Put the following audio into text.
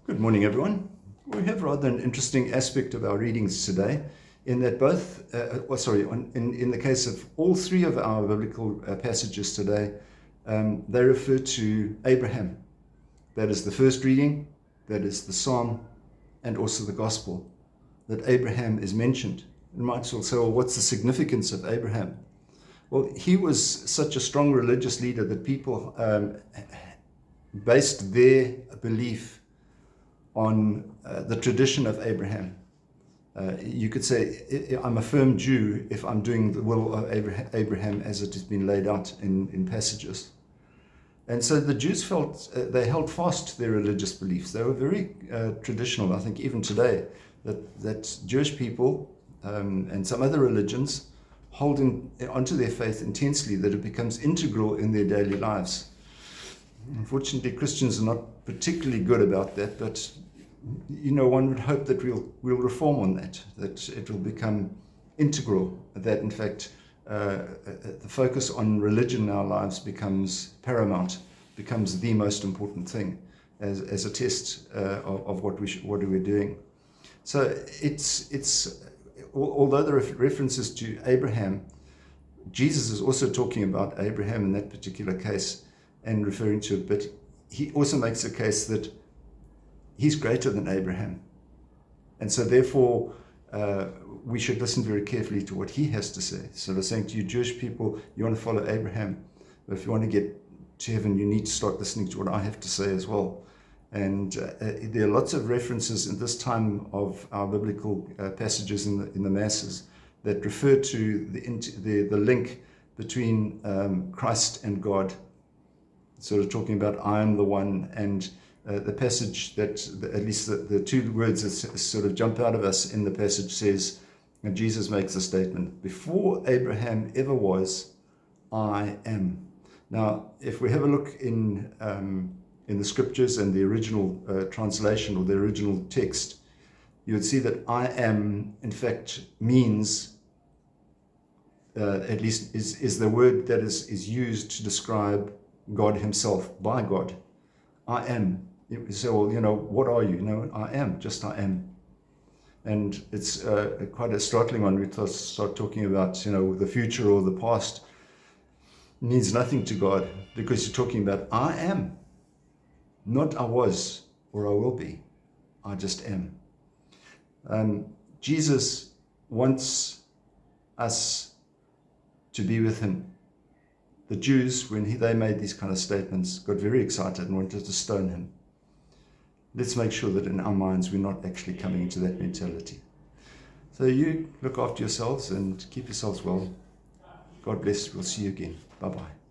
Good morning, everyone. We have rather an interesting aspect of our readings today, in that in the case of all three of our biblical passages today, they refer to Abraham. That is the first reading, that is the Psalm, and also the Gospel, that Abraham is mentioned. You might well say, well, what's the significance of Abraham? Well, he was such a strong religious leader that people based their belief on the tradition of Abraham. You could say, I'm a firm Jew if I'm doing the will of Abraham as it has been laid out in passages. And so the Jews felt they held fast to their religious beliefs. They were very traditional. I think even today that Jewish people and some other religions holding onto their faith intensely, that it becomes integral in their daily lives. Unfortunately, Christians are not particularly good about that, but one would hope that we'll reform on that it will become integral, that in fact the focus on religion in our lives becomes paramount, becomes the most important thing as a test of what we're doing. So it's although there are references to Abraham, Jesus is also talking about Abraham in that particular case and referring to it, but he also makes a case that he's greater than Abraham. And so therefore, we should listen very carefully to what he has to say. So they're saying to you, Jewish people, you want to follow Abraham, but if you want to get to heaven, you need to start listening to what I have to say as well. And there are lots of references in this time of our biblical passages in the Masses that refer to the link between Christ and God. Sort of talking about I am the one, and the passage that, at least the two words that sort of jump out of us in the passage says, and Jesus makes a statement, before Abraham ever was, I am. Now, if we have a look in the scriptures and the original translation or the original text, you would see that I am, in fact, means, at least is the word that is used to describe God himself, by God. I am. You say, well, what are you? No, I am, just I am. And it's quite a startling one. We start talking about, the future or the past means nothing to God, because you're talking about I am, not I was or I will be. I just am. Jesus wants us to be with him. The Jews, when they made these kind of statements, got very excited and wanted to stone him. Let's make sure that in our minds we're not actually coming into that mentality. So you look after yourselves and keep yourselves well. God bless. We'll see you again. Bye-bye.